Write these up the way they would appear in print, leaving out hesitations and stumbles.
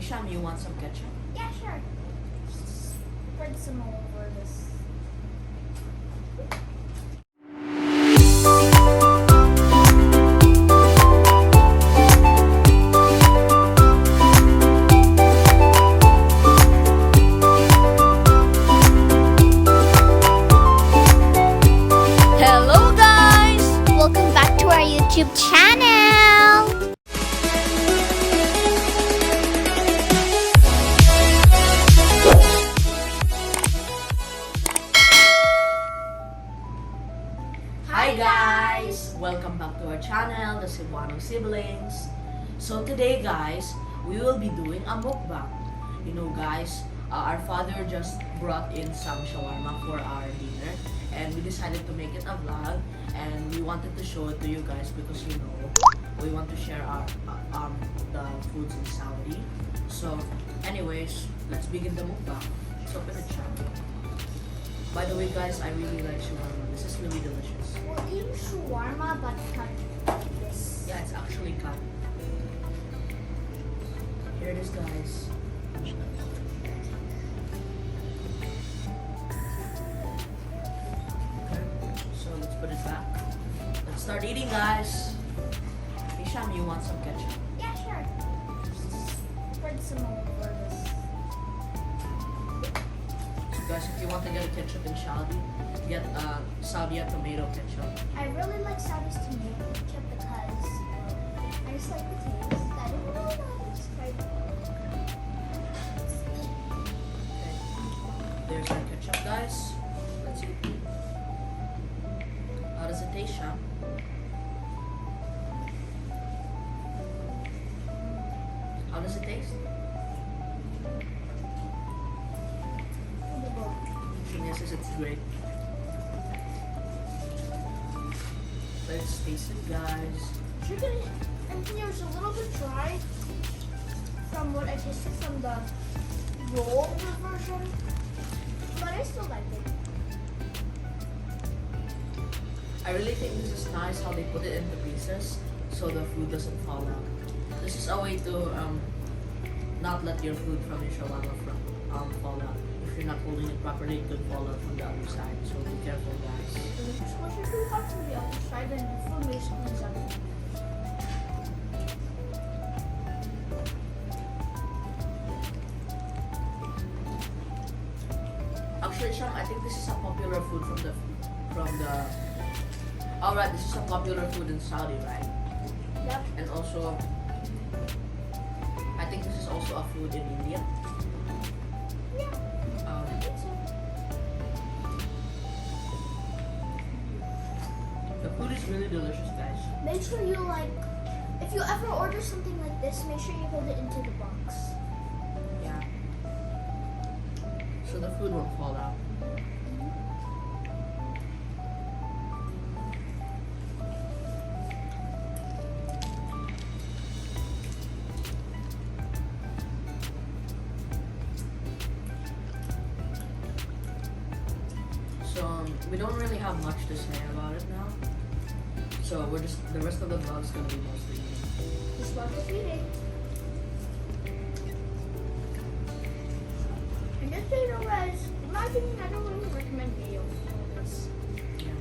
Isham, you want some ketchup? Yeah, sure. Spread some all over this. Hello guys! Welcome back to our YouTube channel! Hi guys! Welcome back to our channel, the Cebuano Siblings. So today guys, we will be doing a mukbang. You know guys, our father just brought in some shawarma for our dinner and we decided to make it a vlog and we wanted to show it to you guys because you know, we want to share our the foods in Saudi. So anyways, let's begin the mukbang. Let's open the channel. By the way guys, I really like shawarma. This is really delicious. We'll eat shawarma but cut like this. Yeah, it's actually cut. Here it is, guys. Okay, so let's put it back. Let's start eating, guys. Isham, you want some ketchup? Yeah, sure. Spread some all over this. So guys, if you want to get a ketchup in Saudi, get Saudi tomato ketchup. I really like Saudi's tomato ketchup because I just like the taste. I don't know how to describe it. Okay. There's our ketchup, guys. Let's see. How does it taste, Sham? How does it taste? Yes, it's great. Let's taste it, guys. Chicken and it was a little bit dry from what I tasted from the roll version, but I still like it. I really think this is nice how they put it into pieces so the food doesn't fall out. This is a way to not let your food from your shawarma fall out. If you're not holding it properly, it could fall out from the other side. So be careful, guys. It's supposed to be hot from the other side and the formation is up. Actually, Sham, I think this is a popular food Alright, this is a popular food in Saudi, right? Yep. And also, I think this is also a food in India. Yeah, I think so. The food is really delicious, guys. Make sure you if you ever order something like this, make sure you hold it into the box. Yeah. So the food won't fall out. So we don't really have much to say about it now. So the rest of the vlog is gonna be mostly eating. Just love to eat it. And just so you know, guys, in my opinion, I don't really recommend mayo for this. Yeah.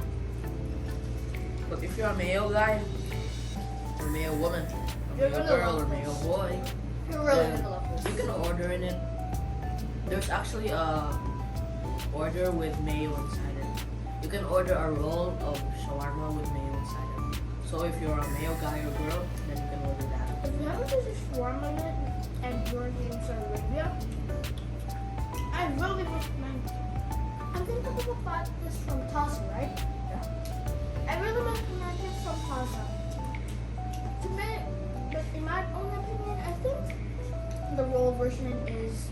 But if you're a mayo guy, or mayo woman, or You're mayo gonna girl, love or mayo this. boy, You're really then gonna love you this. can order in it. There's actually a order with mayo inside it. You can order a roll of shawarma with mayo inside it. So if you're a mayo guy or girl, then you can order that. If you haven't tasted shawarma yet and you're in Saudi Arabia, I really recommend it. I think people bought this from Taza, right? Yeah. I really recommend it from Taza. To me, but in my own opinion, I think the roll version is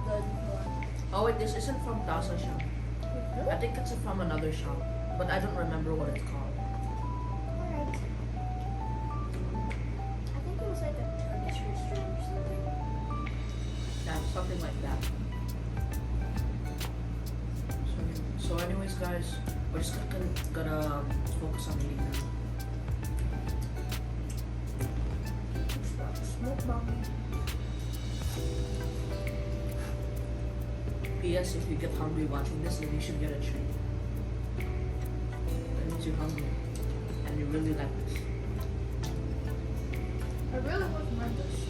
the one. Oh wait, this isn't from Taza shop. I Really? think it's from another shop, but I don't remember what it's called. Alright. I think it was like a Turkish restaurant or something. Yeah, something like that. So anyways guys, we're just gonna focus on eating now. Smoke bomb. PS, if you get hungry watching this, then you should get a treat. That means you're hungry. And you really like this. I really wouldn't mind this.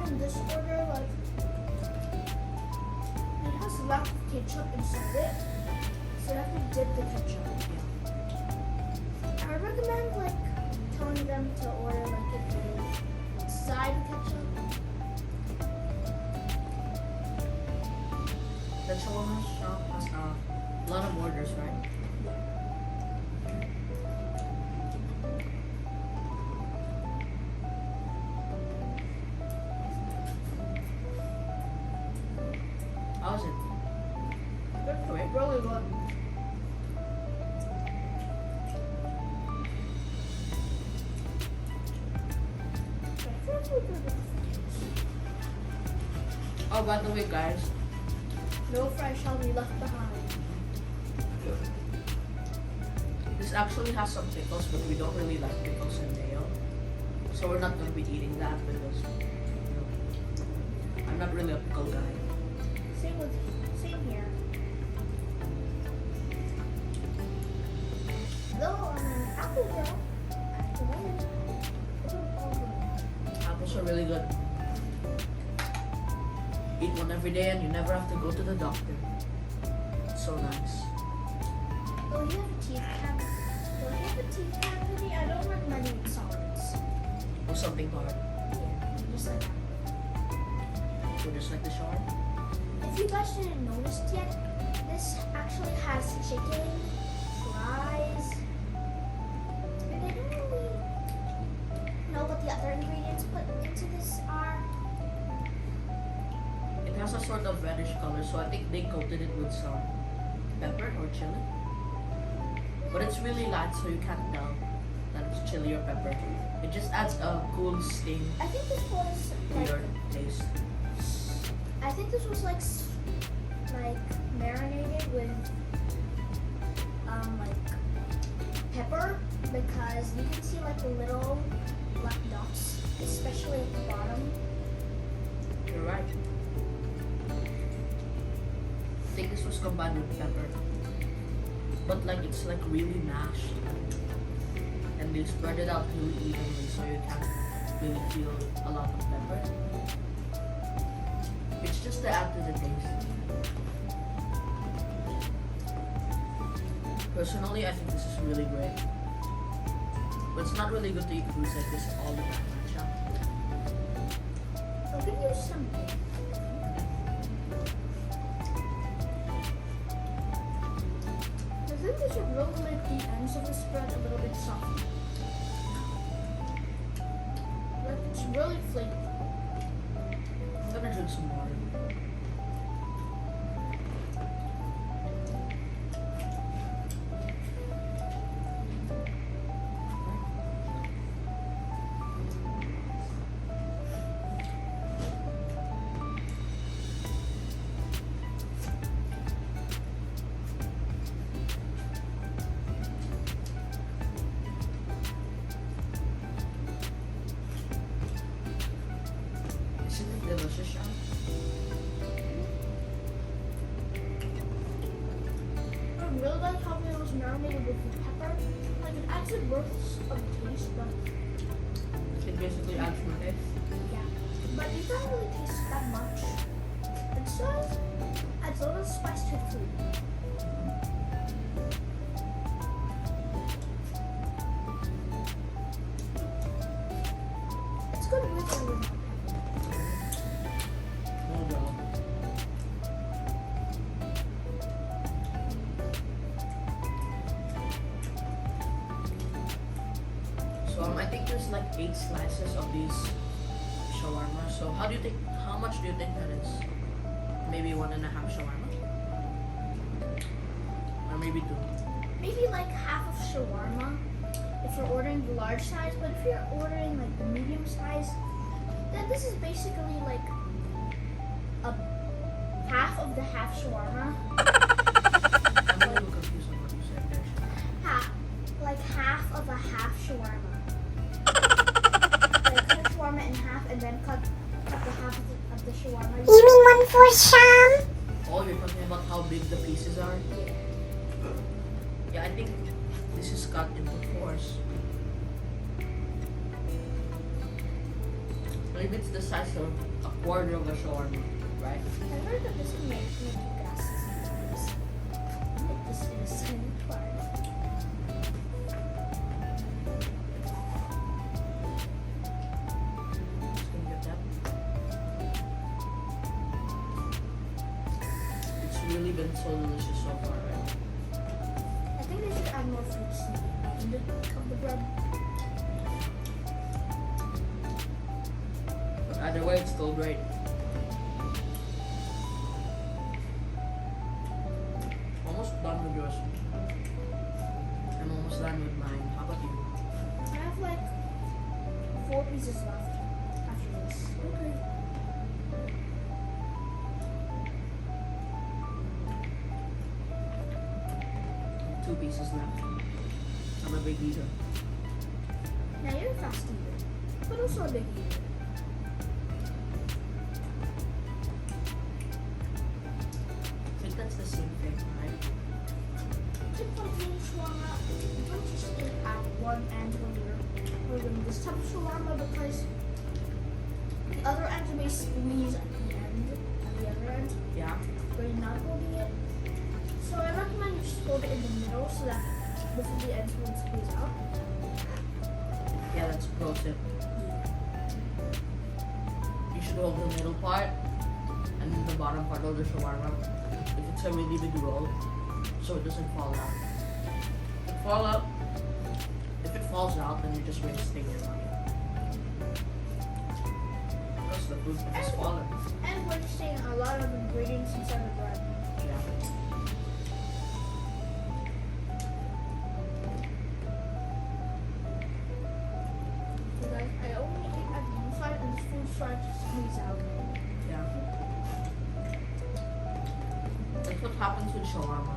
And this order, like, it has a lot of ketchup inside it, so you have to dip the ketchup. I recommend, like, telling them to order, like, if it's side ketchup. The shawarma shop has a lot of orders, right? How is it? It's Wait. really good. Oh, by the way, guys, No fries shall be left behind. this actually has some pickles, but we don't really like pickles and mayo. So we're not going to be eating that because, I'm not really a pickle guy. Same here. Though I'm an apple girl, at the moment, I don't all good. Apples are really good. Eat one every day and you never have to go to the doctor. It's so nice. Though you have a teeth cavity. Though you have a teeth cavity, I don't recommend eating solids. Or something hard. Yeah, just like that. So just like the shawarma. If you guys didn't notice yet, this actually has chicken, fries, and I don't really know what the other ingredients put into this are. It has a sort of reddish color, so I think they coated it with some pepper or chili. But it's really light, so you can't tell that it's chili or pepper. It just adds a cool sting I think this was to like, your taste. I think this was like marinated with like pepper, because you can see like the little black dots, especially at the bottom. You're right. I think this was combined with pepper. But like it's like really mashed. And they spread it out really evenly so you can't really feel a lot of pepper. It's just to add to the taste. Personally, I think this is really great. But it's not really good to eat foods like this all the time, Matcha. I'll give you some. I think this would really make the ends of the spread a little bit soft. Like it's really flaky. I'm gonna drink some water. Isn't it delicious, Sean? I really like how it was marinated with the pepper. Like it adds a burst of taste, but It basically adds more taste. yeah. But you don't really taste that much. It just adds a little spice to the food. It's good with or without pepper. Oh well. So I think there's like 8 slices of these shawarma. So how much do you think that is? Maybe 1.5 shawarma? Or maybe 2. Maybe like half of shawarma if you're ordering the large size, but if you're ordering like the medium size, then this is basically like a half of the half shawarma. I'm a little confused on what you said there. Like half Yeah, I think this is cut into fours. Maybe it's the size of a quarter of a shawarma, right? I heard that this can make you gases. Like this is tiny part. Just gonna get that. It's really been so delicious so far, right? I think they should add more fruits to the end of the bread. But either way, it's still great. Almost done with yours. I'm almost done with mine. How about you? I have like 4 pieces left after this. Okay. Two pieces left. I'm a big eater. Now you're a fast eater, but also a big eater. I think that's the same thing, right? Tip one thing, shawarma, don't just eat at one end when you're doing this type of shawarma because the other end may squeeze at the end, at the other end, Yeah. where you're not holding it. So I recommend you just hold it in the middle so that both of the ends won't squeeze out. Yeah, that's a pro tip. You should hold the middle part and then the bottom part of the shawarma. If it's a really big roll, so it doesn't fall out. If it falls out, then you're just wasting your money. Because the food is falling. And we're wasting a lot of ingredients inside the bread. Yeah. So guys, I only ate at one side and the food started to squeeze out. Yeah. That's what happens with shawarma.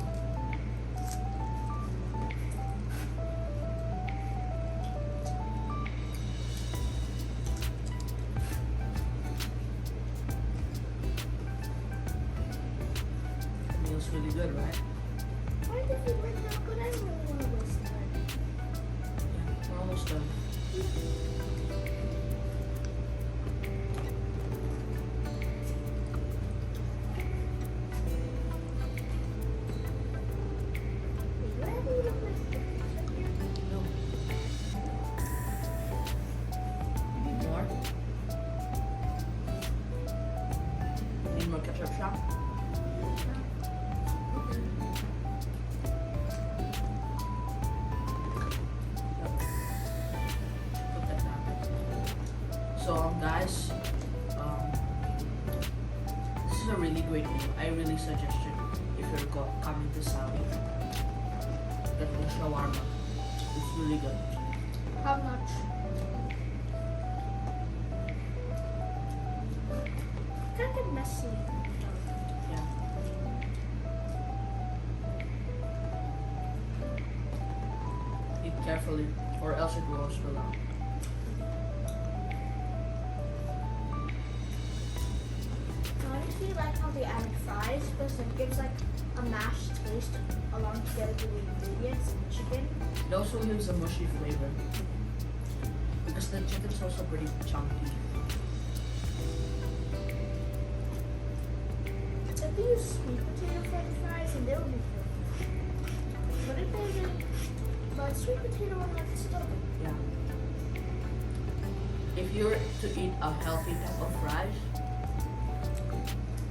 The meal's really good, right? Why did you bring that good? I don't really want to waste it. Yeah, we're almost done. Do I have a little bit of ketchup here? No. Need more? Need more ketchup shop? Put that down. So, guys, this is a really great meal. I really suggest you if you're coming to Saudi. Get the shawarma. It's really good. How much? Kind of get messy. Yeah. Eat carefully, or else it will spill out. I honestly like how they added fries because it gives like a mashed taste along together with the ingredients and chicken. It also gives a mushy flavor. Because the chicken's also pretty chunky. If they use sweet potato french fries, and they would be perfect. But if they did, but sweet potato one, that's still good. Yeah. If you're to eat a healthy type of fries,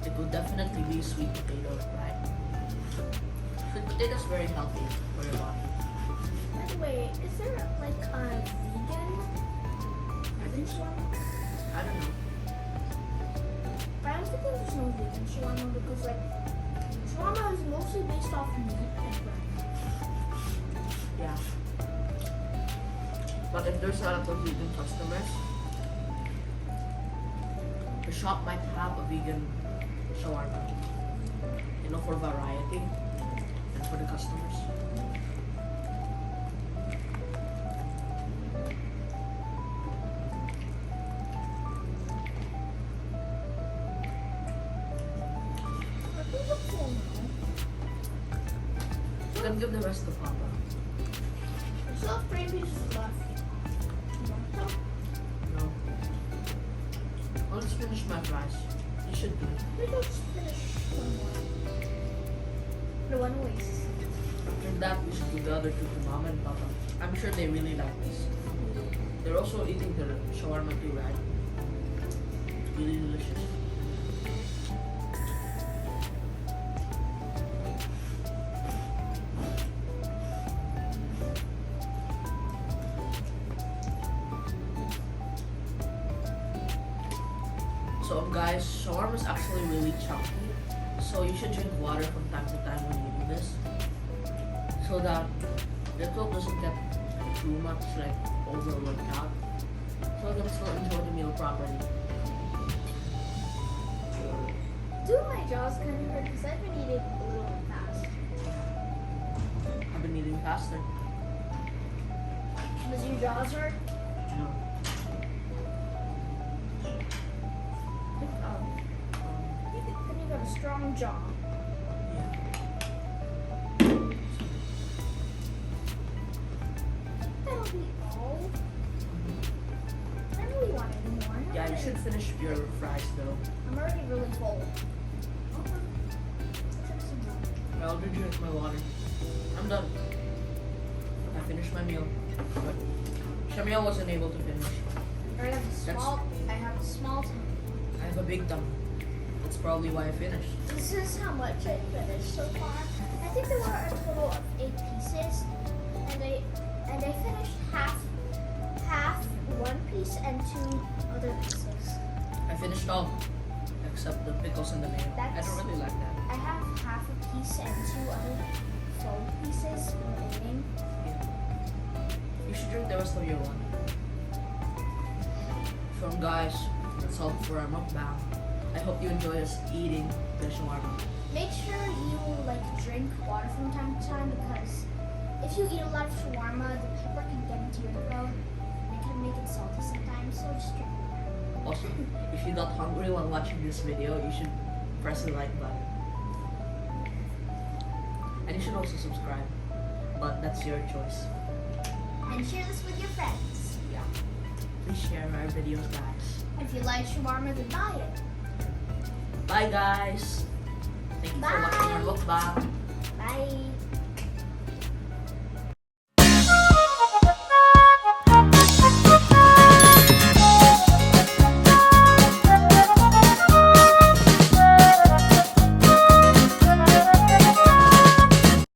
it will definitely be sweet potato, right? Sweet potato is very healthy for your body. By the way, is there like a vegan? I think so. I don't know. I don't think there's no vegan shawarma because like shawarma is mostly based off meat and bread. Yeah. But if there's a lot of vegan customers, the shop might have a vegan shawarma. You know, for variety and for the customers. I think it's full now. You can give the rest to Papa. There's still 3 pieces left. So, No. I'll just finish my fries. You should do it. maybe I'll just finish one more. The one waste. After that, we should give the other two to Mama and Papa. I'm sure they really like this. They're also eating the shawarma too, right? It's really delicious. So guys, shawarma is actually really chunky. So you should drink water from time to time when you do this. So that the throat doesn't get too much like overworked out. So you can still enjoy the meal properly. Dude, my jaw's kind of hurt because I've been eating a little bit fast. I've been eating faster. Does your jaws hurt? No. I think, Then you got a strong jaw. yeah. That'll be all. I really want any more. Yeah, you should finish your fries though. I'm already really full. Okay. Drink some more. I'll drink my water. I'm done. I finished my meal. But Shamia wasn't able to finish. I have a small tummy. I have a big tummy. That's probably why I finished. This is how much I finished so far. I think there were a total of 8 pieces, and I finished half one piece and 2 other pieces. I finished all. Except the pickles and the mayo. I That's- don't really like that. I have half a piece and 2 other full pieces remaining. You should drink the rest of your one. So guys, that's all for our mukbang. I hope you enjoy us eating the shawarma. Make sure you drink water from time to time because if you eat a lot of shawarma, the pepper can get into your throat and it can make it salty sometimes. So just drink water. Also, if you got hungry while watching this video, you should press the like button. And you should also subscribe. But that's your choice. And share this with your friends. Yeah. Please share our videos, guys. If you like shawarma, then buy it. Bye guys. Thank you for watching our mukbang. Bye.